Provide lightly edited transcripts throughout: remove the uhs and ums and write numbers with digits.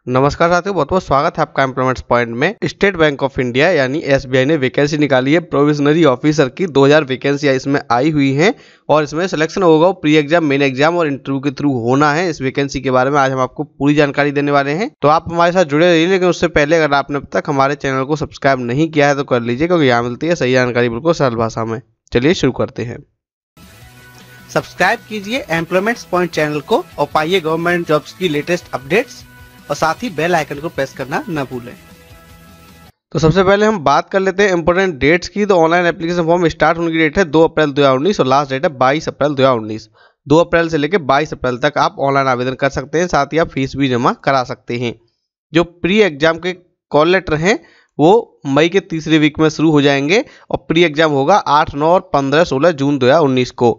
नमस्कार साथियों, बहुत बहुत स्वागत है आपका एम्प्लॉयमेंट्स पॉइंट में। स्टेट बैंक ऑफ इंडिया यानी एसबीआई ने वैकेंसी निकाली है प्रोविजनरी ऑफिसर की। 2000 वैकेंसी इसमें आई हुई हैं और इसमें सिलेक्शन होगा वो प्री एग्जाम, मेन एग्जाम और इंटरव्यू के थ्रू होना है। इस वैकेंसी के बारे में आज हम आपको पूरी जानकारी देने वाले हैं, तो आप हमारे साथ जुड़े रहिए। लेकिन उससे पहले अगर आपने अब तक हमारे चैनल को सब्सक्राइब नहीं किया है तो कर लीजिए, क्योंकि यहाँ मिलती है सही जानकारी बिल्कुल सरल भाषा में। चलिए शुरू करते हैं। सब्सक्राइब कीजिए एम्प्लॉयमेंट्स पॉइंट चैनल को और पाइए गवर्नमेंट जॉब्स की लेटेस्ट अपडेट्स, और साथ ही बेल आइकन को प्रेस करना न भूलें। तो सबसे पहले हम बात कर लेते हैं इंपोर्टेंट डेट्स की। तो ऑनलाइन एप्लीकेशन फॉर्म स्टार्ट होने की डेट है 2 अप्रैल 2019 और लास्ट डेट है 22 अप्रैल 2019। 2 अप्रैल से लेकर 22 अप्रैल तक आप ऑनलाइन आवेदन कर सकते हैं, साथ ही आप फीस भी जमा करा सकते हैं। जो प्री एग्जाम के कॉल लेटर हैं वो मई के तीसरे वीक में शुरू हो जाएंगे और प्री एग्जाम होगा 8, 9 और 15, 16 जून 2019 को।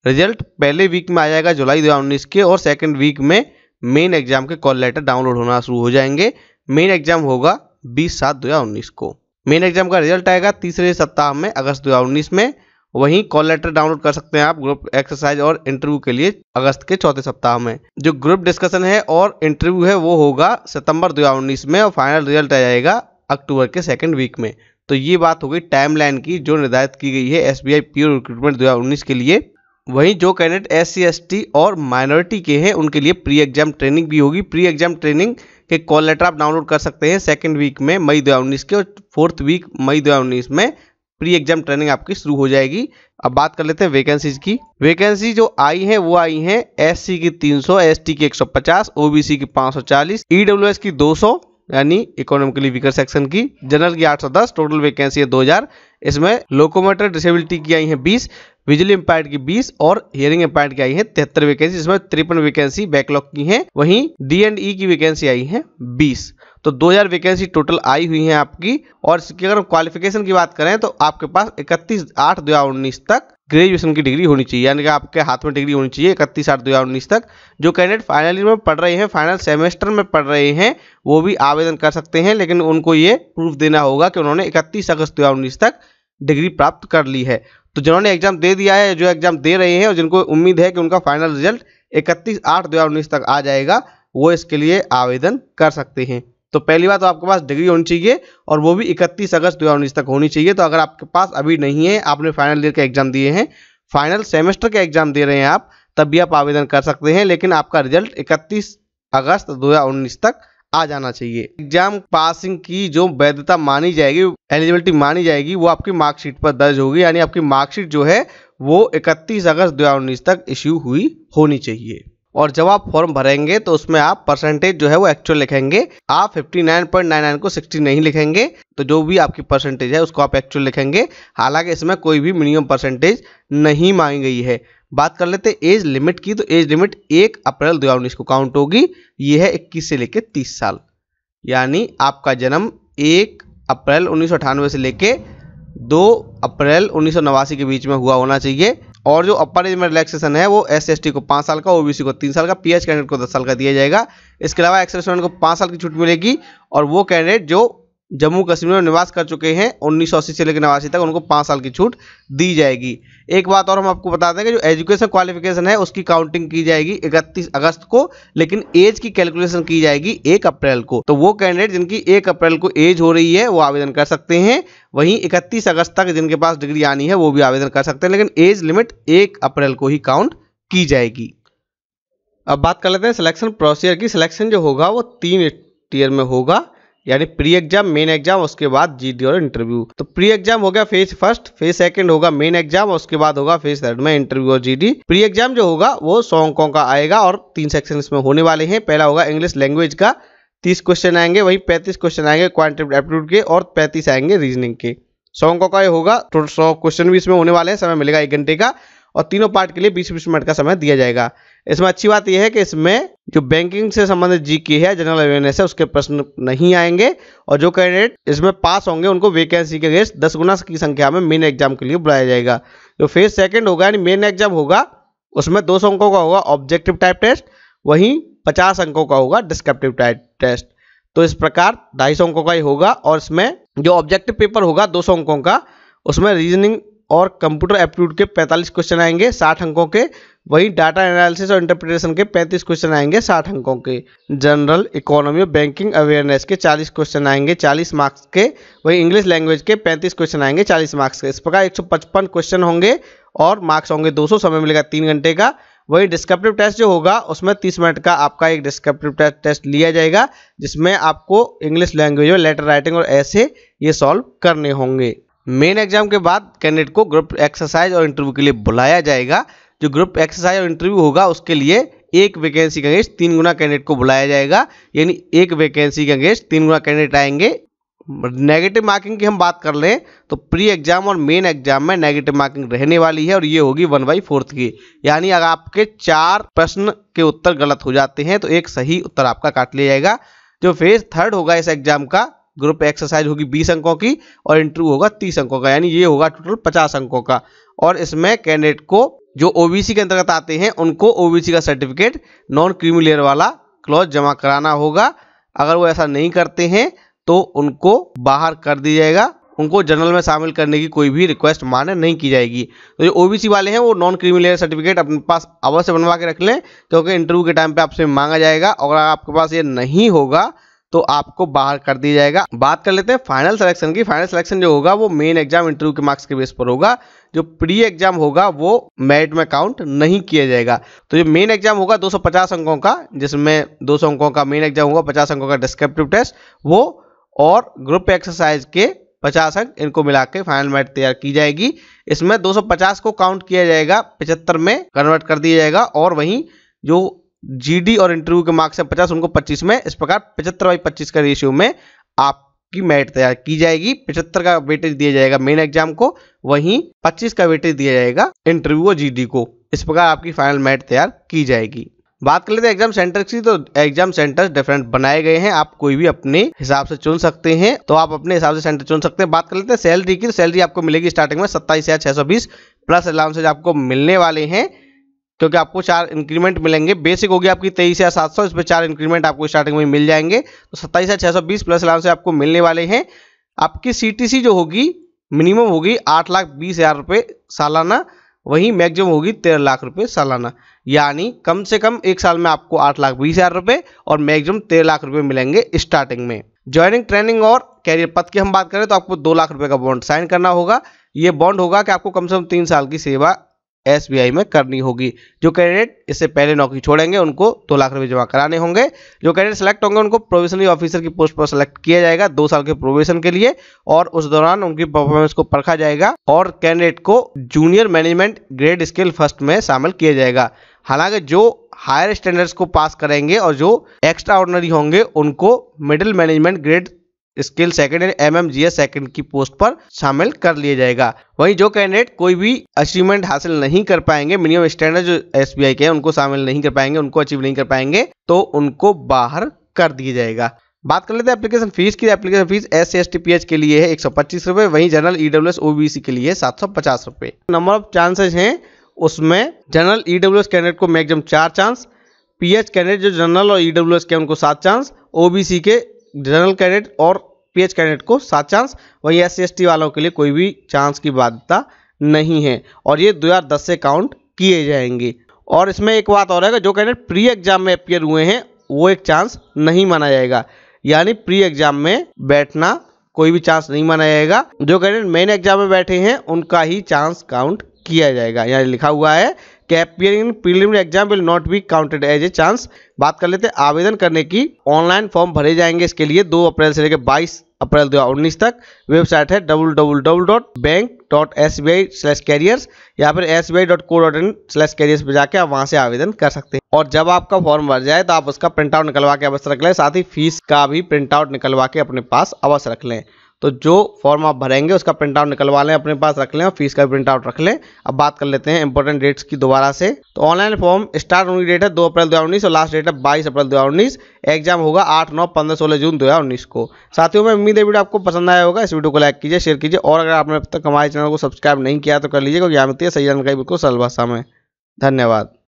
रिजल्ट पहले वीक में आ जाएगा जुलाई 2019 के, और सेकेंड वीक में मेन एग्जाम के कॉल लेटर डाउनलोड होना शुरू हो जाएंगे। मेन एग्जाम होगा 20/7/2019 को। मेन एग्जाम का रिजल्ट आएगा तीसरे सप्ताह में अगस्त 2019 में। वहीं कॉल लेटर डाउनलोड कर सकते हैं आप ग्रुप एक्सरसाइज और इंटरव्यू के लिए अगस्त के चौथे सप्ताह में। जो ग्रुप डिस्कशन है और इंटरव्यू है वो होगा सितंबर 2019 में, और फाइनल रिजल्ट आ जाएगा अक्टूबर के सेकेंड वीक में। तो ये बात हो गई टाइमलाइन की जो निर्धारित की गई है एसबीआई पीओ रिक्रूटमेंट 2019 के लिए। वहीं जो कैंडिडेट SC ST और माइनॉरिटी के हैं उनके लिए प्री एग्जाम ट्रेनिंग भी होगी। प्री एग्जाम ट्रेनिंग के कॉल लेटर आप डाउनलोड कर सकते हैं सेकंड वीक में मई 2019 के, और फोर्थ वीक मई 2019 में प्री एग्जाम ट्रेनिंग आपकी शुरू हो जाएगी। अब बात कर लेते हैं वैकेंसीज की। वैकेंसी जो आई है वो आई है SC की 300, ST की 150, OBC की 540, EWS की 200 यानी इकोनॉमिकली वीकर सेक्शन की, जनरल की 810, टोटल वैकेंसी है 2000। इसमें लोकोमोटर डिसेबिलिटी की आई है 20, विजुअली इम्पायर्ड की 20 और हियरिंग इम्पायर्ड की आई है 73 वैकेंसी, जिसमें 53 वैकेंसी बैकलॉग की हैं। वहीं D&E की वैकेंसी आई है 20। तो 2000 वैकेंसी टोटल आई हुई है आपकी। और इसकी अगर क्वालिफिकेशन की बात करें तो आपके पास 31/8/2019 तक ग्रेजुएशन की डिग्री होनी चाहिए, यानी कि आपके हाथ में डिग्री होनी चाहिए 31/8/2019 तक। जो कैंडिडेट फाइनल ईयर में पढ़ रहे हैं, फाइनल सेमेस्टर में पढ़ रहे हैं, वो भी आवेदन कर सकते हैं, लेकिन उनको ये प्रूफ देना होगा कि उन्होंने 31 अगस्त 2019 तक डिग्री प्राप्त कर ली है। तो जिन्होंने एग्जाम दे दिया है, जो एग्जाम दे रहे हैं और जिनको उम्मीद है कि उनका फाइनल रिजल्ट 31/8/2019 तक आ जाएगा, वो इसके लिए आवेदन कर सकते हैं। तो पहली बात तो आपके पास डिग्री होनी चाहिए और वो भी 31 अगस्त 2019 तक होनी चाहिए। तो अगर आपके पास अभी नहीं है, आपने फाइनल ईयर के एग्जाम दिए हैं, फाइनल सेमेस्टर के एग्जाम दे रहे हैं आप, तब भी आप आवेदन कर सकते हैं, लेकिन आपका रिजल्ट 31 अगस्त 2019 तक आ जाना चाहिए। एग्जाम पासिंग की जो वैधता मानी जाएगी, एलिजिबिलिटी मानी जाएगी, वो आपकी मार्कशीट पर दर्ज होगी, यानी आपकी मार्कशीट जो है वो 31 अगस्त 2019 तक इश्यू हुई होनी चाहिए। और जब आप फॉर्म भरेंगे तो उसमें आप परसेंटेज जो है वो एक्चुअल लिखेंगे। आप 59.99 को 60 नहीं लिखेंगे, तो जो भी आपकी परसेंटेज है उसको आप एक्चुअल लिखेंगे। हालांकि इसमें कोई भी मिनिमम परसेंटेज नहीं मांगी गई है। बात कर लेते हैं एज लिमिट की। तो एज लिमिट 1 अप्रैल 2019 को काउंट होगी। ये है 21 से लेकर 30 साल, यानी आपका जन्म 1 अप्रैल 1998 से लेके 2 अप्रैल 1989 के बीच में हुआ होना चाहिए। और जो अपर एज में रिलैक्सेशन है वो SC ST को 5 साल का, OBC को 3 साल का, PH कैंडिडेट को 10 साल का दिया जाएगा। इसके अलावा एक्स सर्विसमैन को 5 साल की छूट मिलेगी, और वो कैंडिडेट जो जम्मू कश्मीर में निवास कर चुके हैं 1980 से लेकर 89 तक, उनको 5 साल की छूट दी जाएगी। एक बात और हम आपको बता दें कि जो एजुकेशन क्वालिफिकेशन है उसकी काउंटिंग की जाएगी 31 अगस्त को, लेकिन एज की कैलकुलेशन की जाएगी 1 अप्रैल को। तो वो कैंडिडेट जिनकी 1 अप्रैल को एज हो रही है वो आवेदन कर सकते हैं। वहीं 31 अगस्त तक जिनके पास डिग्री आनी है वो भी आवेदन कर सकते हैं, लेकिन एज लिमिट 1 अप्रैल को ही काउंट की जाएगी। अब बात कर लेते हैं सिलेक्शन प्रोसीजर की। सिलेक्शन जो होगा वो 3 टीयर में होगा, यानी प्री एग्जाम, मेन एग्जाम, उसके बाद GD और इंटरव्यू। तो प्री एग्जाम हो गया फेज फर्स्ट, फेज सेकंड होगा मेन एग्जाम, और उसके बाद होगा फेज थर्ड में इंटरव्यू और GD। प्री एग्जाम जो होगा वो 100 अंकों का आएगा और 3 सेक्शन इसमें होने वाले हैं। पहला होगा इंग्लिश लैंग्वेज का, 30 क्वेश्चन आएंगे। वहीं 35 क्वेश्चन आएंगे क्वांटिटेटिव एप्टीट्यूड के, और 35 आएंगे रीजनिंग के। 100 अंकों का ये होगा। टोटल 100 क्वेश्चन भी इसमें होने वाले हैं। समय मिलेगा 1 घंटे का, और तीनों पार्ट के लिए 20-20 मिनट का समय दिया जाएगा। इसमें अच्छी बात यह है कि इसमें जो बैंकिंग से संबंधित GK है, जनरल अवेयरनेस है, उसके प्रश्न नहीं आएंगे। और जो कैंडिडेट इसमें पास होंगे उनको वैकेंसी के अगेंस्ट 10 गुना की संख्या में मेन एग्जाम के लिए बुलाया जाएगा। जो फेज सेकंड होगा यानी मेन एग्जाम होगा, उसमें 200 अंकों का होगा ऑब्जेक्टिव टाइप टेस्ट, वहीं 50 अंकों का होगा डिस्क्रिप्टिव टाइप टेस्ट। तो इस प्रकार 250 अंकों का ही होगा। और इसमें जो ऑब्जेक्टिव पेपर होगा 200 अंकों का, उसमें रीजनिंग और कंप्यूटर एप्टीट्यूड के 45 क्वेश्चन आएंगे 60 अंकों के। वहीं डाटा एनालिसिस और इंटरप्रिटेशन के 35 क्वेश्चन आएंगे 60 अंकों के। जनरल इकोनॉमी और बैंकिंग अवेयरनेस के 40 क्वेश्चन आएंगे 40 मार्क्स के। वहीं इंग्लिश लैंग्वेज के 35 क्वेश्चन आएंगे 40 मार्क्स के। इस प्रकार 155 क्वेश्चन होंगे और मार्क्स होंगे 200, समय मिलेगा 3 घंटे का। वही डिस्क्रिप्टिव टेस्ट जो होगा उसमें 30 मिनट का आपका एक डिस्क्रिप्टिव टेस्ट लिया जाएगा, जिसमें आपको इंग्लिश लैंग्वेज में लेटर राइटिंग और ऐसे ये सॉल्व करने होंगे। मेन एग्जाम के बाद कैंडिडेट को ग्रुप एक्सरसाइज और इंटरव्यू के लिए बुलाया जाएगा। जो ग्रुप एक्सरसाइज और इंटरव्यू होगा उसके लिए एक वैकेंसी के अगेंस्ट 3 गुना कैंडिडेट को बुलाया जाएगा, यानी एक वैकेंसी के अगेंस्ट 3 गुना कैंडिडेट आएंगे। नेगेटिव मार्किंग की हम बात कर लें तो प्री एग्जाम और मेन एग्जाम में नेगेटिव मार्किंग रहने वाली है और ये होगी 1/4 की, यानी अगर आपके 4 प्रश्न के उत्तर गलत हो जाते हैं तो एक सही उत्तर आपका काट लिया जाएगा। जो फेज 3 होगा इस एग्जाम का, ग्रुप एक्सरसाइज होगी 20 अंकों की और इंटरव्यू होगा 30 अंकों का, यानी ये होगा टोटल 50 अंकों का। और इसमें कैंडिडेट को जो ओबीसी के अंतर्गत आते हैं उनको ओबीसी का सर्टिफिकेट नॉन क्रीमी लेयर वाला क्लॉज जमा कराना होगा। अगर वो ऐसा नहीं करते हैं तो उनको बाहर कर दिया जाएगा, उनको जनरल में शामिल करने की कोई भी रिक्वेस्ट मान्य नहीं की जाएगी। तो जो ओबीसी वाले हैं वो नॉन क्रीमी लेयर सर्टिफिकेट अपने पास अवश्य बनवा के रख लें, क्योंकि इंटरव्यू के टाइम पे आपसे मांगा जाएगा और अगर आपके पास ये नहीं होगा तो आपको बाहर कर दिया जाएगा। बात कर लेते हैं फाइनल सिलेक्शन की। फाइनल सिलेक्शन जो होगा वो मेन एग्जाम इंटरव्यू के मार्क्स के बेस पर होगा। जो प्री एग्जाम होगा वो मेरिट में काउंट नहीं किया जाएगा। तो जो मेन एग्जाम होगा 250 अंकों का, जिसमें 200 अंकों का मेन एग्जाम होगा, 50 अंकों का डिस्क्रिप्टिव टेस्ट वो और ग्रुप एक्सरसाइज के 50 अंक, इनको मिला के फाइनल मेरिट तैयार की जाएगी। इसमें 250 को काउंट किया जाएगा, 75 में कन्वर्ट कर दिया जाएगा और वहीं जो जीडी और इंटरव्यू के मार्क्स है 50, उनको 25 में, इस प्रकार 75/25 का रेशियो में आपकी मेरिट तैयार की जाएगी। 75 का वेटेज दिया जाएगा मेन एग्जाम को, वहीं 25 का वेटेज दिया जाएगा इंटरव्यू और जीडी को। इस प्रकार आपकी फाइनल मेरिट तैयार की जाएगी। बात कर लेते हैं एग्जाम सेंटर की। तो एग्जाम सेंटर डिफरेंट बनाए गए हैं, आप कोई भी अपने हिसाब से चुन सकते हैं, तो आप अपने हिसाब से सेंटर चुन सकते हैं। बात कर लेते हैं सैलरी की। तो सैलरी आपको मिलेगी स्टार्टिंग में 27,620 प्लस अलाउंसेज आपको मिलने वाले हैं, क्योंकि आपको 4 इंक्रीमेंट मिलेंगे। बेसिक होगी आपकी 23,700, इस पर 4 इंक्रीमेंट आपको स्टार्टिंग में मिल जाएंगे। तो 27,620 प्लस अलाउंसेज आपको मिलने वाले हैं। आपकी सीटीसी जो होगी मिनिमम होगी 8,20,000 रुपये सालाना, वहीं मैक्सिमम होगी 13 लाख रुपए सालाना, यानी कम से कम एक साल में आपको 8,20,000 रुपए और मैक्सिमम 13 लाख रुपए मिलेंगे स्टार्टिंग में। ज्वाइनिंग, ट्रेनिंग और कैरियर पथ की हम बात करें तो आपको 2 लाख रुपए का बॉन्ड साइन करना होगा। ये बॉन्ड होगा कि आपको कम से कम 3 साल की सेवा एसबीआई में करनी होगी। जो कैंडिडेट इससे पहले नौकरी छोड़ेंगे उनको 2 लाख रुपए जमा कराने होंगे। जो कैंडिडेट सेलेक्ट होंगे उनको प्रोबेशनरी ऑफिसर की पोस्ट पर सेलेक्ट किया जाएगा 2 साल के प्रोबेशन के लिए, और उस दौरान उनकी परफॉर्मेंस को परखा जाएगा और कैंडिडेट को junior management grade scale first में शामिल किया जाएगा। हालांकि जो हायर स्टैंडर्ड्स को पास करेंगे और जो एक्स्ट्रा ऑर्डिनरी होंगे उनको middle management grade skill second MMGS second की पोस्ट पर शामिल कर लिया जाएगा। वहीं जो कैंडिडेट कोई भी अचीवमेंट हासिल नहीं कर पाएंगे, मिनिमम स्टैंडर्ड जो SBI के हैं उनको शामिल नहीं कर पाएंगे, उनको अचीव नहीं कर पाएंगे, तो उनको बाहर कर दिया जाएगा। बात कर लेते हैं एप्लीकेशन फीस की। एप्लीकेशन फीस SC/ST PH के लिए है 125 रुपये, वहीं जनरल EWS OBC के लिए 750 रुपये। नंबर ऑफ चांसेस हैं उसमें जनरल EWS कैंडिडेट को मैक्सिमम 4 चांस, PH कैंडिडेट जो जनरल और EWS के उनको 7 चांस, OBC के जनरल कैंडिडेट और PH कैंडिडेट को 7 चांस, वही SC/ST वालों के लिए कोई भी चांस की बाध्यता नहीं है और ये 2010 से काउंट किए जाएंगे। और इसमें एक बात और है कि जो कैंडिडेट प्री एग्जाम में अपियर हुए हैं वो एक चांस नहीं माना जाएगा, यानी प्री एग्जाम में बैठना कोई भी चांस नहीं माना जाएगा। जो कैंडिडेट मेन एग्जाम में बैठे हैं उनका ही चांस काउंट किया जाएगा। यहाँ लिखा हुआ है कि appearing in preliminary exam will not be counted as a chance. बात कर लेते हैं आवेदन करने की। ऑनलाइन फॉर्म भरे जाएंगे इसके लिए 2 अप्रैल से लेकर 22 अप्रैल 2019 तक। वेबसाइट है www.bank.sbi/careers या फिर sbi.co.in/careers पे जाके आप वहां से आवेदन कर सकते हैं। और जब आपका फॉर्म भर जाए तो आप उसका प्रिंट आउट निकलवा के अवश्य रख लें, साथ ही फीस का भी प्रिंट आउट निकलवा के अपने पास अवश्य रख लें। तो जो फॉर्म आप भरेंगे उसका प्रिंट आउट निकलवा लें, अपने पास रख लें और फीस का प्रिंट आउट रख लें। अब बात कर लेते हैं इंपॉर्टेंट डेट्स की दोबारा से। तो ऑनलाइन फॉर्म स्टार्ट होने की डेट है 2 अप्रैल 2019 और लास्ट डेट है 22 अप्रैल 2019। एग्जाम होगा 8, 9, 15, 16 जून 2019 को। साथियों, मैं उम्मीद है वीडियो आपको पसंद आया होगा। इस वीडियो को लाइक कीजिए, शेयर कीजिए और अगर आपने अब तक हमारे चैनल को सब्सक्राइब नहीं किया तो कर लीजिए, क्योंकि यहाँ मिलती है सही जानकारी बिल्कुल सरल भाषा में। धन्यवाद।